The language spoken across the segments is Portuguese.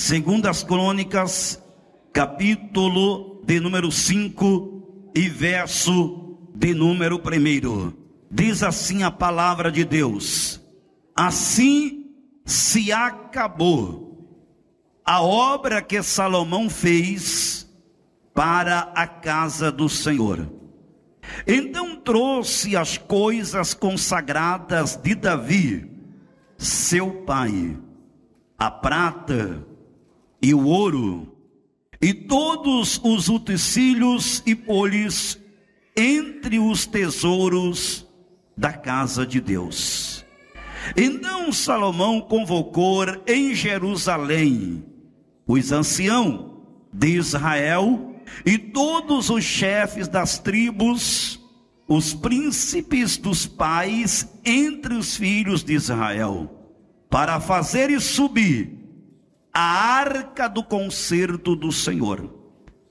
Segundas Crônicas, capítulo de número 5 e verso de número 1. Diz assim a palavra de Deus: assim se acabou a obra que Salomão fez para a casa do Senhor. Então trouxe as coisas consagradas de Davi, seu pai, a prata e o ouro, e todos os utensílios, e pôs entre os tesouros da casa de Deus. Então Salomão convocou em Jerusalém os anciãos de Israel e todos os chefes das tribos, os príncipes dos pais entre os filhos de Israel, para fazerem subir a arca do concerto do Senhor,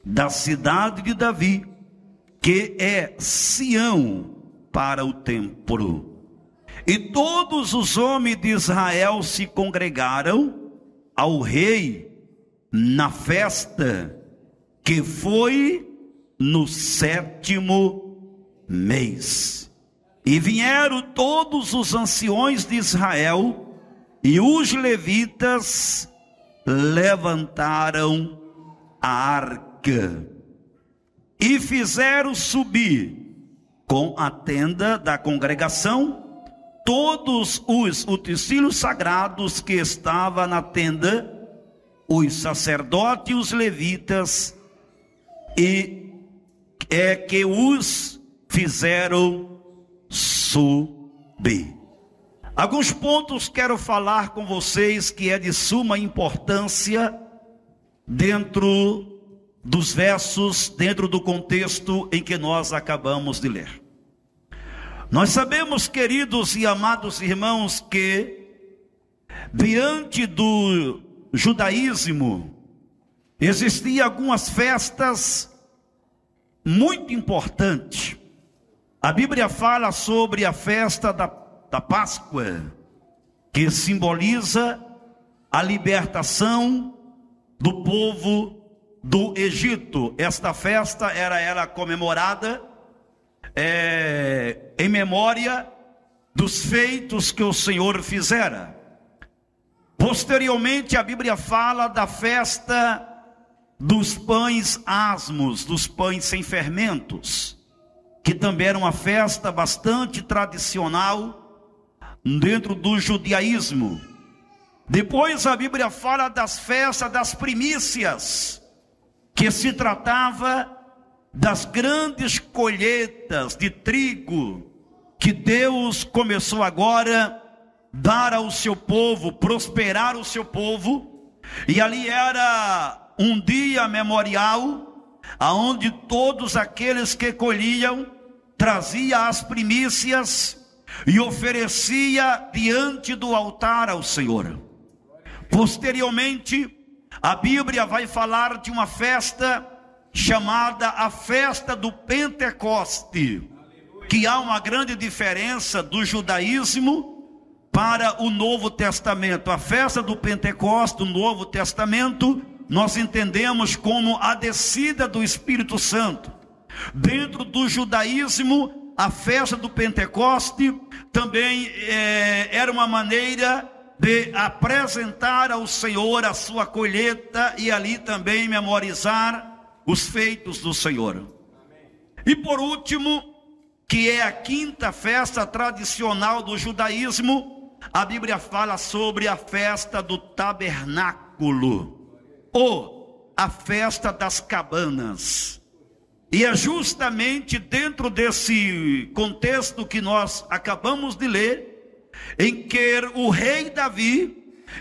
da cidade de Davi, que é Sião, para o templo. E todos os homens de Israel se congregaram ao rei na festa, que foi no 7º mês. E vieram todos os anciões de Israel, e os levitas levantaram a arca, e fizeram subir com a tenda da congregação todos os utensílios sagrados que estavam na tenda, os sacerdotes e os levitas, e é que os fizeram subir. Alguns pontos quero falar com vocês que é de suma importância dentro dos versos, dentro do contexto em que nós acabamos de ler. Nós sabemos, queridos e amados irmãos, que diante do judaísmo existiam algumas festas muito importantes. A Bíblia fala sobre a festa da Páscoa, que simboliza a libertação do povo do Egito. Esta festa era comemorada em memória dos feitos que o Senhor fizera. Posteriormente, a Bíblia fala da festa dos pães asmos, dos pães sem fermentos, que também era uma festa bastante tradicional dentro do judaísmo. Depois a Bíblia fala das festas das primícias, que se tratava das grandes colheitas de trigo, que Deus começou agora dar ao seu povo, prosperar o seu povo. E ali era um dia memorial, aonde todos aqueles que colhiam trazia as primícias e oferecia diante do altar ao Senhor. Posteriormente, a Bíblia vai falar de uma festa chamada a festa do Pentecoste, que há uma grande diferença do judaísmo para o Novo Testamento. A festa do Pentecoste, do Novo Testamento, nós entendemos como a descida do Espírito Santo. Dentro do judaísmo, a festa do Pentecoste também era uma maneira de apresentar ao Senhor a sua colheita e ali também memorizar os feitos do Senhor. E por último, que é a quinta festa tradicional do judaísmo, a Bíblia fala sobre a festa do tabernáculo, ou a festa das cabanas. E é justamente dentro desse contexto que nós acabamos de ler, em que o rei Davi,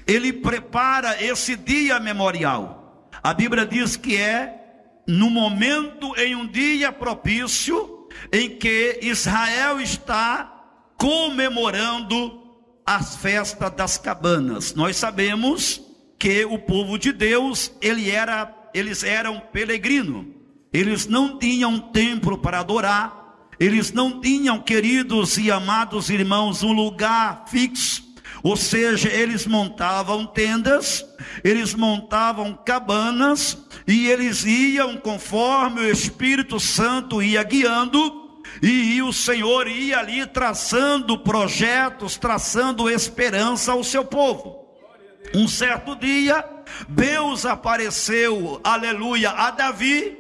ele prepara esse dia memorial. A Bíblia diz que é no momento, em um dia propício, em que Israel está comemorando as festas das cabanas. Nós sabemos que o povo de Deus, eles eram peregrinos. Eles não tinham templo para adorar. Eles não tinham, queridos e amados irmãos, um lugar fixo Ou seja, eles montavam tendas, eles montavam cabanas, e eles iam conforme o Espírito Santo ia guiando, e o Senhor ia ali traçando projetos, traçando esperança ao seu povo. Um certo dia, Deus apareceu, aleluia, a Davi,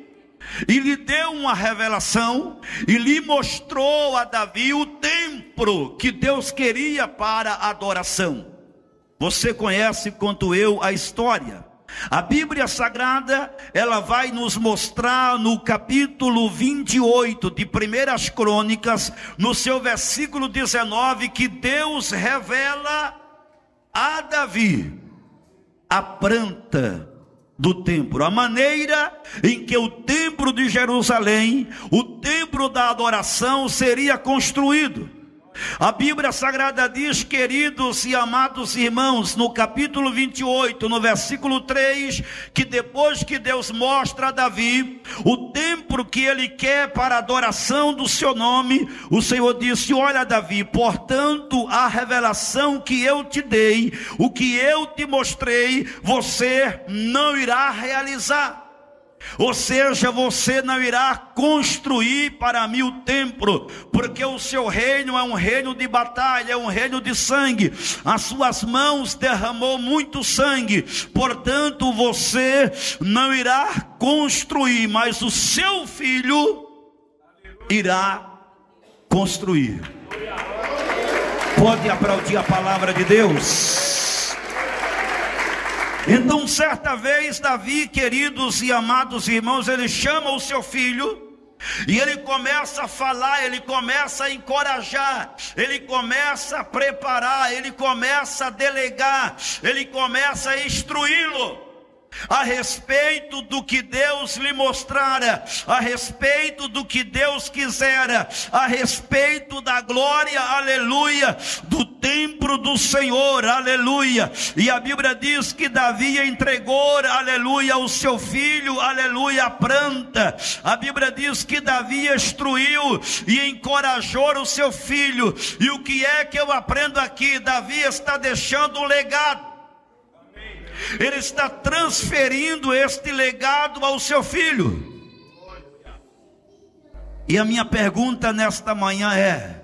e lhe deu uma revelação, e lhe mostrou a Davi o templo que Deus queria para a adoração. Você conhece quanto eu a história. A Bíblia Sagrada, ela vai nos mostrar no capítulo 28 de 1 Crônicas, no seu versículo 19, que Deus revela a Davi a planta do templo, a maneira em que o templo de Jerusalém, o templo da adoração, seria construído. A Bíblia Sagrada diz, queridos e amados irmãos, no capítulo 28, no versículo 3, que depois que Deus mostra a Davi o templo que ele quer para a adoração do seu nome, o Senhor disse: olha, Davi, portanto a revelação que eu te dei, o que eu te mostrei, você não irá realizar. Ou seja, você não irá construir para mim o templo, porque o seu reino é um reino de batalha, é um reino de sangue. As suas mãos derramou muito sangue, portanto você não irá construir, mas o seu filho irá construir. Pode aplaudir a palavra de Deus? Então, certa vez, Davi, queridos e amados irmãos, ele chama o seu filho, e ele começa a falar, ele começa a encorajar, ele começa a preparar, ele começa a delegar, ele começa a instruí-lo a respeito do que Deus lhe mostrara, a respeito do que Deus quisera, a respeito da glória, aleluia, do templo do Senhor, aleluia. E a Bíblia diz que Davi entregou, aleluia, o seu filho, aleluia, a planta. A Bíblia diz que Davi instruiu e encorajou o seu filho. E o que é que eu aprendo aqui? Davi está deixando um legado. Ele está transferindo este legado ao seu filho. E a minha pergunta nesta manhã é: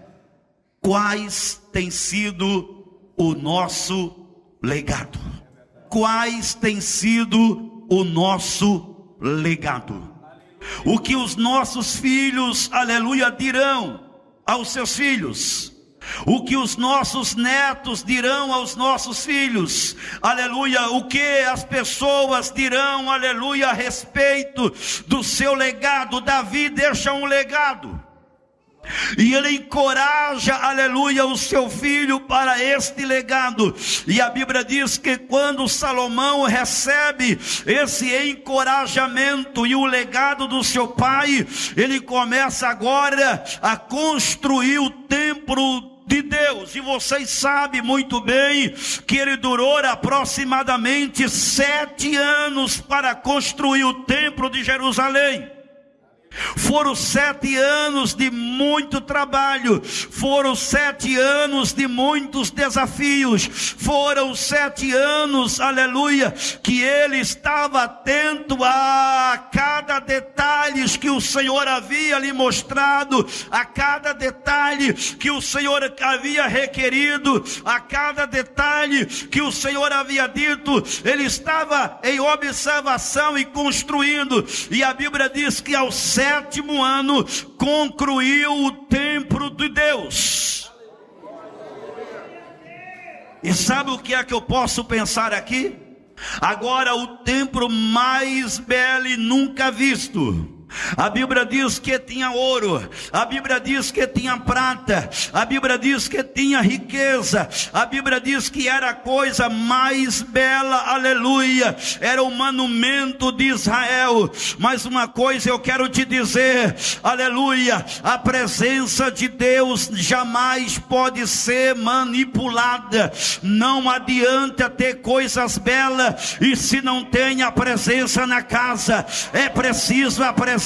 quais tem sido o nosso legado? Quais tem sido o nosso legado? O que os nossos filhos, aleluia, dirão aos seus filhos? O que os nossos netos dirão aos nossos filhos, aleluia, o que as pessoas dirão, aleluia, a respeito do seu legado. Davi deixa um legado, e ele encoraja, aleluia, o seu filho para este legado. E a Bíblia diz que quando Salomão recebe esse encorajamento e o legado do seu pai, ele começa agora a construir o templo de Deus. E vocês sabem muito bem que ele durou aproximadamente 7 anos para construir o templo de Jerusalém. Foram 7 anos de muito trabalho, foram 7 anos de muitos desafios, foram 7 anos, aleluia, que ele estava atento a cada detalhe que o Senhor havia lhe mostrado, a cada detalhe que o Senhor havia requerido, a cada detalhe que o Senhor havia dito. Ele estava em observação e construindo. E a Bíblia diz que ao 7º ano concluiu o templo de Deus. E sabe o que é que eu posso pensar aqui? Agora, o templo mais belo e nunca visto. A Bíblia diz que tinha ouro, a Bíblia diz que tinha prata, a Bíblia diz que tinha riqueza, a Bíblia diz que era a coisa mais bela, aleluia, era o monumento de Israel. Mas uma coisa eu quero te dizer, aleluia, a presença de Deus jamais pode ser manipulada. Não adianta ter coisas belas e se não tem a presença na casa. É preciso a presença,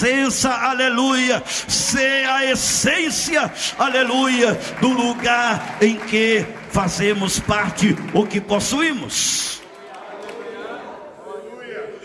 aleluia, ser a essência, aleluia, do lugar em que fazemos parte o que possuímos.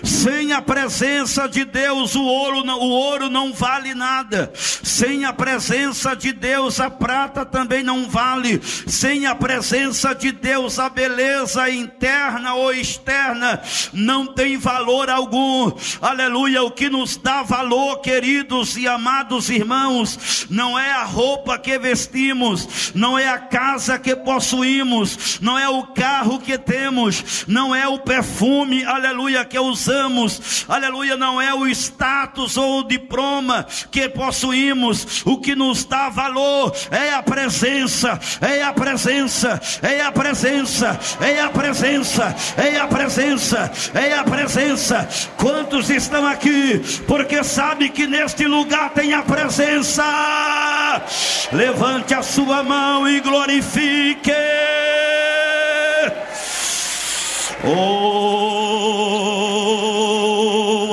Sem a presença de Deus, o ouro não vale nada. Sem a presença de Deus, a prata também não vale. Sem a presença de Deus, a beleza interna ou externa não tem valor algum. Aleluia. O que nos dá valor, queridos e amados irmãos, não é a roupa que vestimos, não é a casa que possuímos, não é o carro que temos, não é o perfume, aleluia, que usamos, aleluia, não é o status ou o diploma que possuímos. O que nos dá valor é a presença, é a presença, é a presença, é a presença, é a presença, é a presença. Quantos estão aqui porque sabe que neste lugar tem a presença? Levante a sua mão e glorifique. Oh,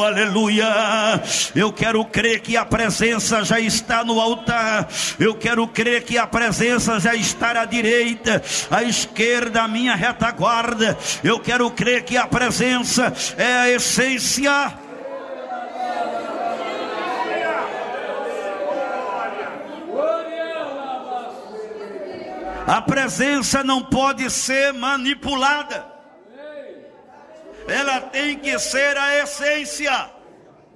aleluia. Eu quero crer que a presença já está no altar. Eu quero crer que a presença já está à direita, à esquerda, à minha retaguarda. Eu quero crer que a presença é a essência. A presença não pode ser manipulada. Ela tem que ser a essência.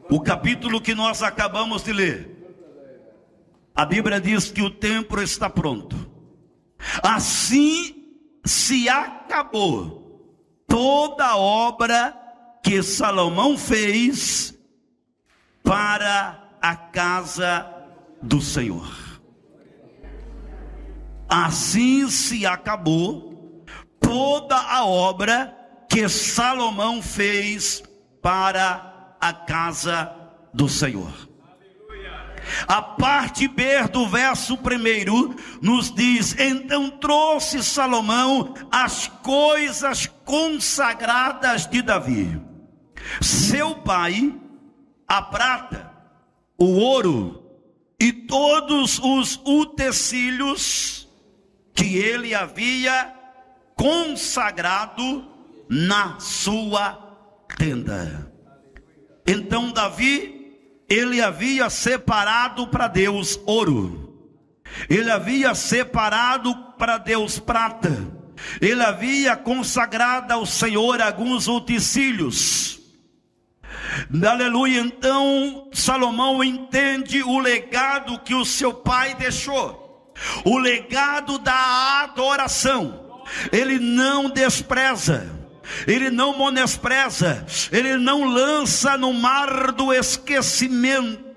O capítulo que nós acabamos de ler, a Bíblia diz que o templo está pronto. Assim se acabou toda a obra que Salomão fez para a casa do Senhor. Assim se acabou toda a obra que Salomão fez para a casa do Senhor. A parte B do verso 1 nos diz: então trouxe Salomão as coisas consagradas de Davi, seu pai, a prata, o ouro e todos os utensílios que ele havia consagrado na sua tenda. Então Davi, ele havia separado para Deus ouro, ele havia separado para Deus prata, ele havia consagrado ao Senhor alguns utensílios. Aleluia. Então Salomão entende o legado que o seu pai deixou, o legado da adoração. Ele não despreza, ele não menospreza, ele não lança no mar do esquecimento,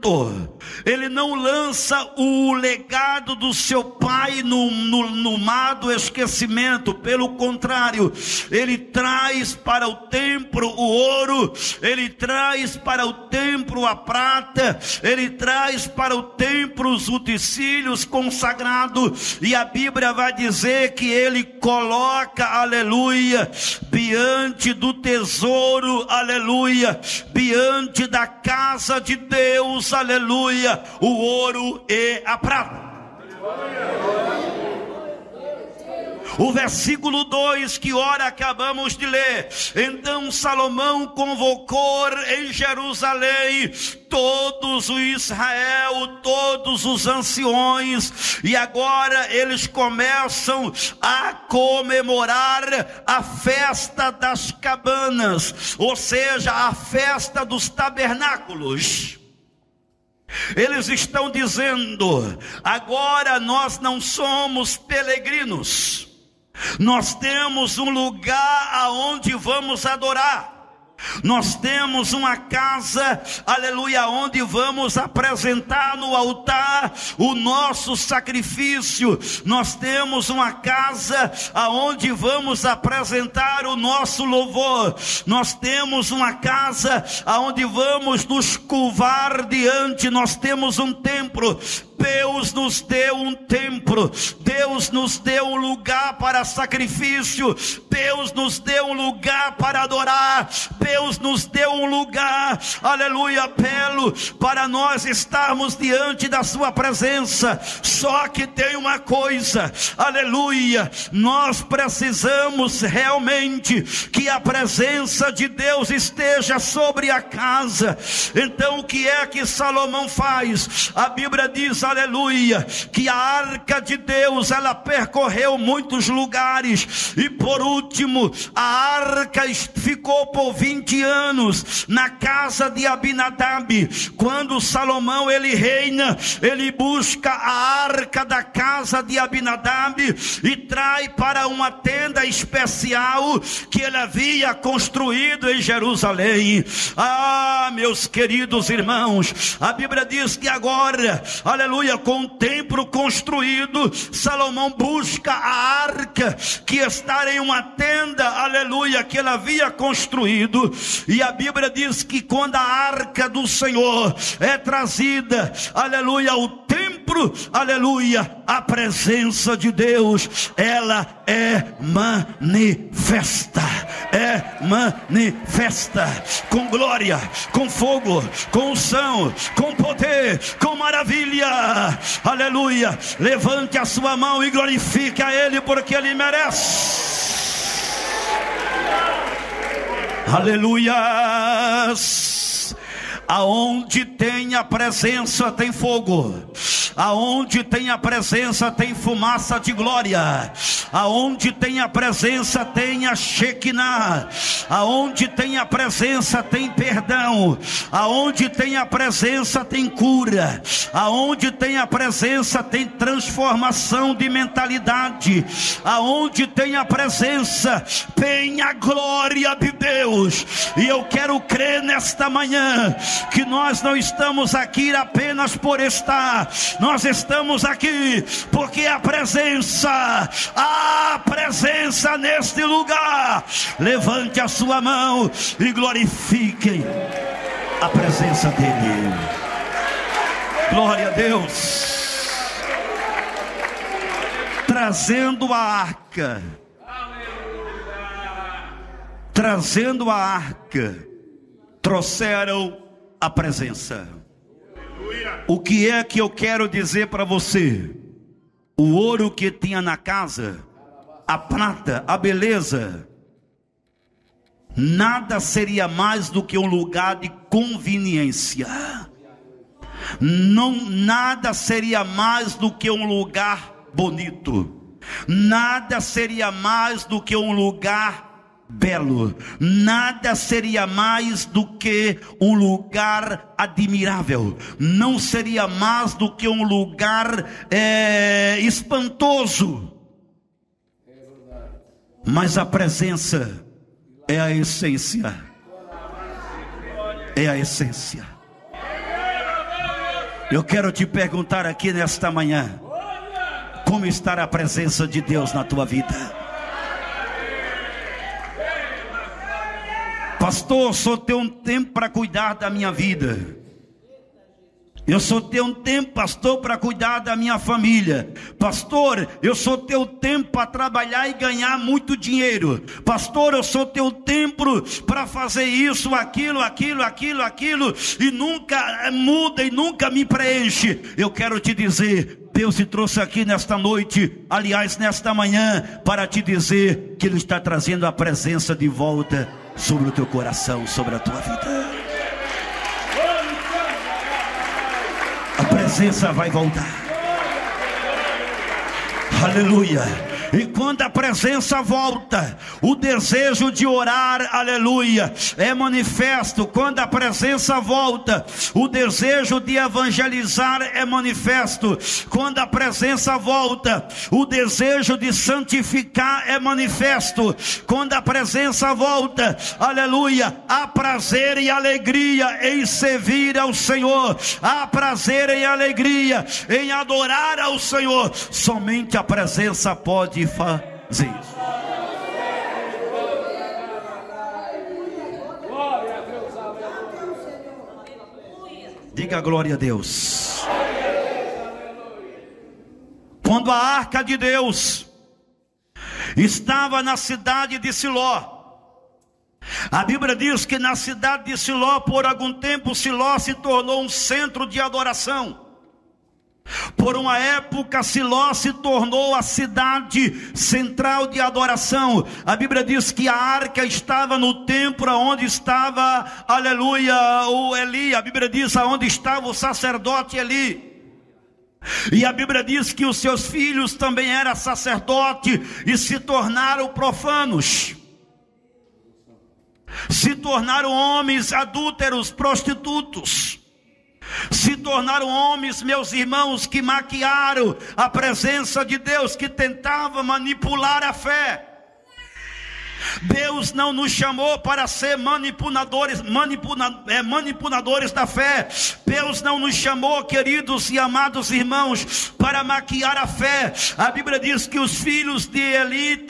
ele não lança o legado do seu pai no mar do esquecimento. Pelo contrário, ele traz para o templo o ouro, ele traz para o templo a prata, ele traz para o templo os utensílios consagrados, e a Bíblia vai dizer que ele coloca, aleluia, diante do tesouro, aleluia, diante da casa de Deus, aleluia, o ouro e a prata. O versículo 2 que ora acabamos de ler: então Salomão convocou em Jerusalém todos o Israel, todos os anciões, e agora eles começam a comemorar a festa das cabanas, ou seja, a festa dos tabernáculos. Eles estão dizendo: agora nós não somos peregrinos, nós temos um lugar aonde vamos adorar. Nós temos uma casa, aleluia, onde vamos apresentar no altar o nosso sacrifício. Nós temos uma casa aonde vamos apresentar o nosso louvor. Nós temos uma casa aonde vamos nos curvar diante. Nós temos um templo Deus nos deu um templo, Deus nos deu um lugar para sacrifício, Deus nos deu um lugar para adorar, Deus nos deu um lugar, aleluia, belo, para nós estarmos diante da sua presença. Só que tem uma coisa, aleluia, nós precisamos realmente que a presença de Deus esteja sobre a casa. Então o que é que Salomão faz? A Bíblia diz, aleluia, que a arca de Deus, ela percorreu muitos lugares, e por último, a arca ficou por 20 anos na casa de Abinadab. Quando Salomão ele reina, ele busca a arca da casa de Abinadab e traz para uma tenda especial que ele havia construído em Jerusalém. Ah, meus queridos irmãos, a Bíblia diz que agora, aleluia, com o templo construído, Salomão busca a arca que está em uma tenda, aleluia, que ele havia construído. E a Bíblia diz que quando a arca do Senhor é trazida, aleluia, ao templo, aleluia, a presença de Deus, ela é manifesta, com glória, com fogo, com unção, com poder, com maravilha, aleluia. Levante a sua mão e glorifique a Ele, porque Ele merece. Aleluias. Aonde tem a presença tem fogo, aonde tem a presença tem fumaça de glória, aonde tem a presença tem a Shekinah, aonde tem a presença tem perdão, aonde tem a presença tem cura, aonde tem a presença tem transformação de mentalidade, aonde tem a presença tem a glória de Deus. E eu quero crer nesta manhã que nós não estamos aqui apenas por estar, nós estamos aqui porque a presença neste lugar. Levante a sua mão e glorifiquem a presença dele. Glória a Deus. Trazendo a arca, trouxeram a presença. O que é que eu quero dizer para você? O ouro que tinha na casa, a prata, a beleza, nada seria mais do que um lugar de conveniência. Nada seria mais do que um lugar bonito. Nada seria mais do que um lugar belo, nada seria mais do que um lugar admirável, não seria mais do que um lugar espantoso. Mas a presença é a essência, é a essência. Eu quero te perguntar aqui nesta manhã, como está a presença de Deus na tua vida? Pastor, só tenho um tempo para cuidar da minha vida. Eu só tenho um tempo, pastor, para cuidar da minha família. Pastor, eu só tenho tempo para trabalhar e ganhar muito dinheiro. Pastor, eu só tenho tempo para fazer isso, aquilo, e nunca muda e nunca me preenche. Eu quero te dizer, Deus te trouxe aqui nesta noite, aliás, nesta manhã, para te dizer que Ele está trazendo a presença de volta sobre o teu coração, sobre a tua vida. A presença vai voltar. Aleluia. E quando a presença volta, o desejo de orar, aleluia, é manifesto. Quando a presença volta, o desejo de evangelizar é manifesto. Quando a presença volta, o desejo de santificar é manifesto. Quando a presença volta, aleluia, há prazer e alegria em servir ao Senhor. Há prazer e alegria em adorar ao Senhor. Somente a presença pode fazer isso. Diga glória a Deus. quando a arca de Deus estava na cidade de Siló. A Bíblia diz que na cidade de Siló, por algum tempo, Siló se tornou um centro de adoração. Por uma época, Siló se tornou a cidade central de adoração. A Bíblia diz que a arca estava no templo onde estava, aleluia, o Eli. A Bíblia diz aonde estava o sacerdote Eli. E a Bíblia diz que os seus filhos também eram sacerdotes e se tornaram profanos. Se tornaram homens adúlteros, prostitutos. Se tornaram homens, meus irmãos, que maquiaram a presença de Deus, que tentavam manipular a fé. Deus não nos chamou para ser manipuladores da fé. Deus não nos chamou, queridos e amados irmãos, para maquiar a fé. A Bíblia diz que os filhos de Eli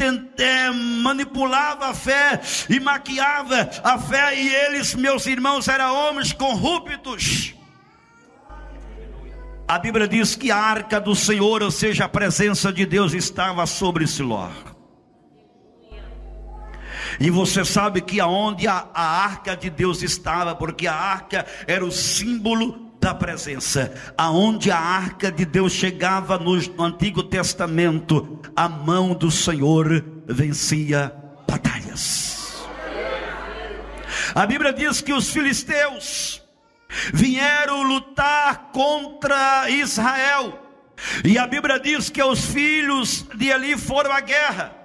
manipulavam a fé e maquiavam a fé, e eles, meus irmãos, eram homens corruptos. A Bíblia diz que a arca do Senhor, ou seja, a presença de Deus, estava sobre Siló. E você sabe que aonde a arca de Deus estava, porque a arca era o símbolo da presença. Aonde a arca de Deus chegava no Antigo Testamento, a mão do Senhor vencia batalhas. A Bíblia diz que os filisteus vieram lutar contra Israel, e a Bíblia diz que os filhos de Eli foram à guerra.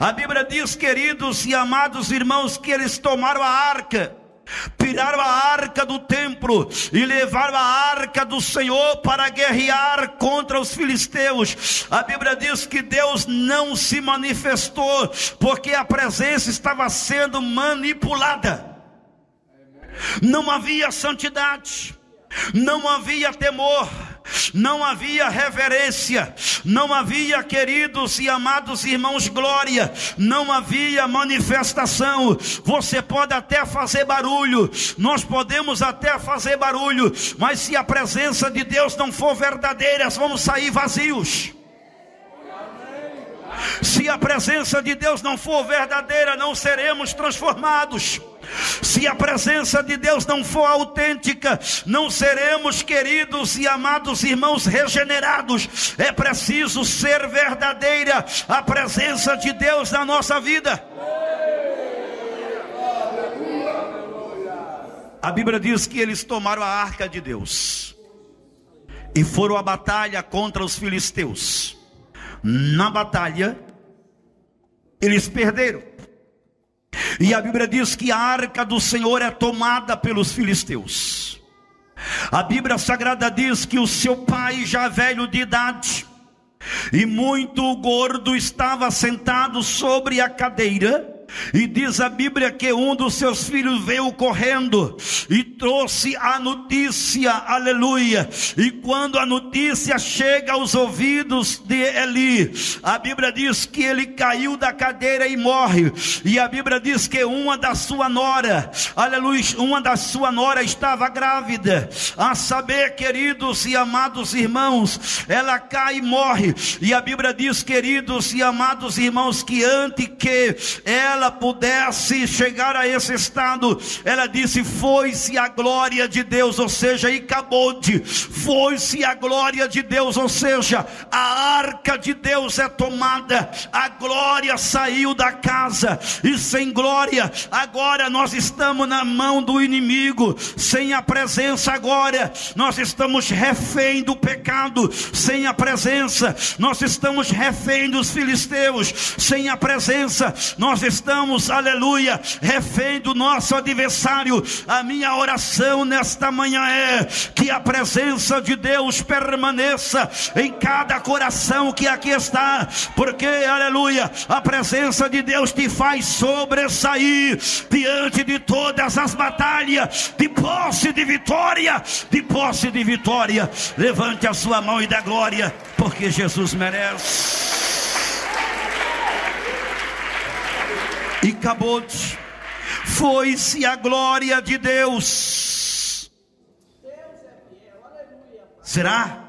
A Bíblia diz, queridos e amados irmãos, que eles tomaram a arca, tiraram a arca do templo e levaram a arca do Senhor para guerrear contra os filisteus. A Bíblia diz que Deus não se manifestou, porque a presença estava sendo manipulada. Não havia santidade, não havia temor, não havia reverência, não havia, queridos e amados irmãos, glória, não havia manifestação. Você pode até fazer barulho, nós podemos até fazer barulho, mas se a presença de Deus não for verdadeira, vamos sair vazios. Se a presença de Deus não for verdadeira, não seremos transformados. Se a presença de Deus não for autêntica, não seremos, queridos e amados irmãos, regenerados. É preciso ser verdadeira a presença de Deus na nossa vida. A Bíblia diz que eles tomaram a arca de Deus e foram à batalha contra os filisteus. Na batalha, eles perderam. E a Bíblia diz que a arca do Senhor é tomada pelos filisteus. A Bíblia Sagrada diz que o seu pai, já velho de idade e muito gordo, estava sentado sobre a cadeira. E diz a Bíblia que um dos seus filhos veio correndo e trouxe a notícia, aleluia. E quando a notícia chega aos ouvidos de Eli, a Bíblia diz que ele caiu da cadeira e morre. E a Bíblia diz que uma da sua nora, aleluia, uma da sua nora estava grávida. A saber, queridos e amados irmãos, ela cai e morre. E a Bíblia diz, queridos e amados irmãos, que antes que ela pudesse chegar a esse estado, ela disse: foi-se a glória de Deus, ou seja, Icabode, foi-se a glória de Deus, ou seja, a arca de Deus é tomada, a glória saiu da casa, e sem glória, agora nós estamos na mão do inimigo. Sem a presença, agora nós estamos refém do pecado. Sem a presença, nós estamos refém dos filisteus. Sem a presença, nós estamos, aleluia, refém do nosso adversário. A minha oração nesta manhã é que a presença de Deus permaneça em cada coração que aqui está, porque, aleluia, a presença de Deus te faz sobressair diante de todas as batalhas, de posse de vitória, de posse de vitória. Levante a sua mão e dê glória, porque Jesus merece. E acabou, foi-se a glória de Deus. Será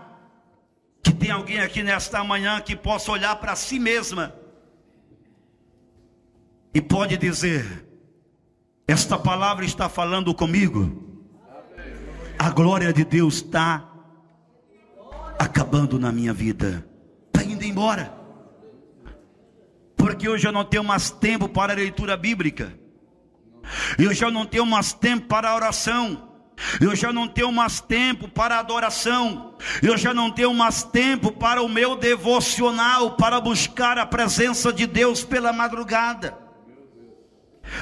que tem alguém aqui nesta manhã que possa olhar para si mesma e pode dizer: esta palavra está falando comigo, a glória de Deus está acabando na minha vida, está indo embora, porque hoje eu não tenho mais tempo para a leitura bíblica, eu já não tenho mais tempo para a oração, eu já não tenho mais tempo para a adoração, eu já não tenho mais tempo para o meu devocional, para buscar a presença de Deus pela madrugada.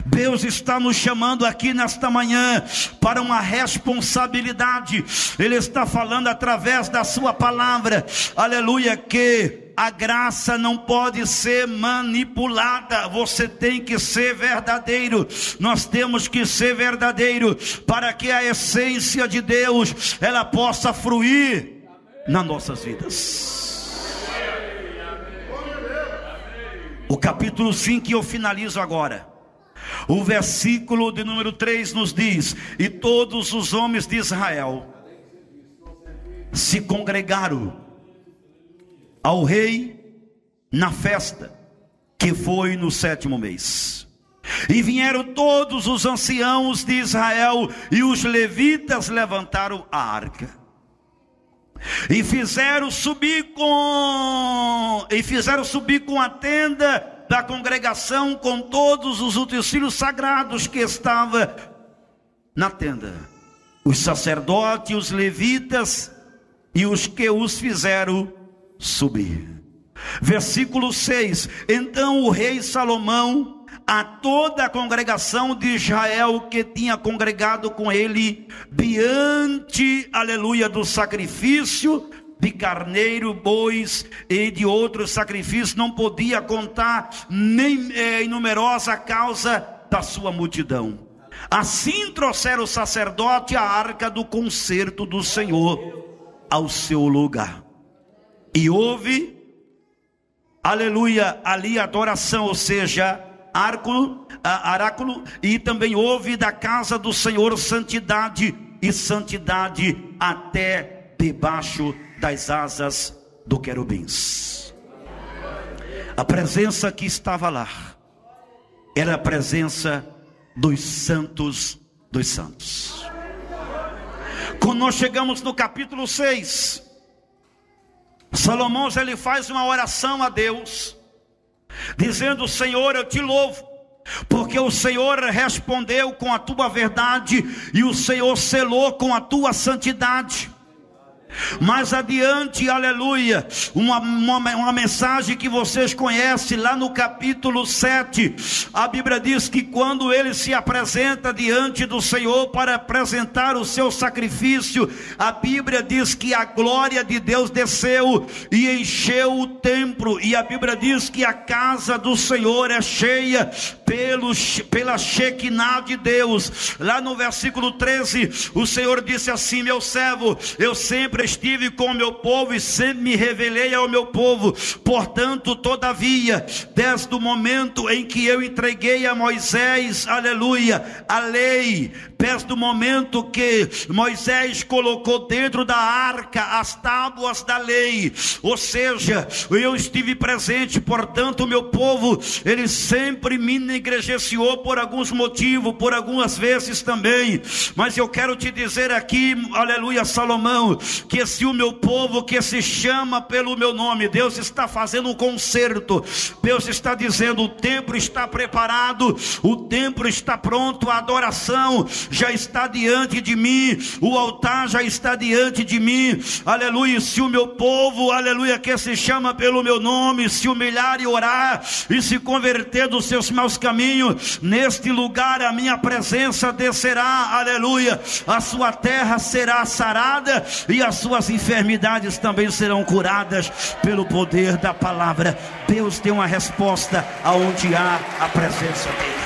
Deus está nos chamando aqui nesta manhã para uma responsabilidade. Ele está falando através da sua palavra, aleluia, que a graça não pode ser manipulada. Você tem que ser verdadeiro. Nós temos que ser verdadeiro para que a essência de Deus ela possa fluir nas nossas vidas. O capítulo 5 eu finalizo agora. O versículo de número 3 nos diz: e todos os homens de Israel se congregaram ao rei na festa, que foi no 7º mês. E vieram todos os anciãos de Israel, e os levitas levantaram a arca, e fizeram subir com a tenda da congregação, com todos os utensílios sagrados que estavam na tenda, os sacerdotes, os levitas e os que os fizeram subir. Versículo 6: então o rei Salomão, a toda a congregação de Israel que tinha congregado com ele, diante, aleluia, do sacrifício de carneiro, bois e de outros sacrifícios, não podia contar nem em numerosa causa da sua multidão. Assim trouxeram o sacerdote a arca do concerto do Senhor ao seu lugar. E houve, aleluia, ali adoração, ou seja, oráculo, e também houve da casa do Senhor santidade e santidade até debaixo das asas do querubins. A presença que estava lá era a presença dos santos dos santos. Quando nós chegamos no capítulo 6, Salomão ele faz uma oração a Deus, dizendo: Senhor, eu te louvo, porque o Senhor respondeu com a tua verdade, e o Senhor selou com a tua santidade. Mais adiante, aleluia, uma mensagem que vocês conhecem, lá no capítulo 7, a Bíblia diz que quando ele se apresenta diante do Senhor para apresentar o seu sacrifício, a Bíblia diz que a glória de Deus desceu e encheu o templo, e a Bíblia diz que a casa do Senhor é cheia pela Shekinah de Deus. Lá no versículo 13, o Senhor disse assim: meu servo, eu sempre estive com o meu povo e sempre me revelei ao meu povo. Portanto, todavia, desde o momento em que eu entreguei a Moisés, aleluia, a lei, desde o momento que Moisés colocou dentro da arca as tábuas da lei, ou seja, eu estive presente. Portanto, o meu povo, ele sempre me negligenciou por alguns motivos, por algumas vezes também. Mas eu quero te dizer aqui, aleluia, Salomão, que se o meu povo que se chama pelo meu nome, Deus está fazendo um concerto. Deus está dizendo: o templo está preparado, o templo está pronto, a adoração já está diante de mim, o altar já está diante de mim, aleluia. Se o meu povo, aleluia, que se chama pelo meu nome, se humilhar e orar e se converter dos seus maus caminhos, neste lugar a minha presença descerá, aleluia, a sua terra será sarada e as suas enfermidades também serão curadas pelo poder da palavra. Deus tem uma resposta aonde há a presença dele.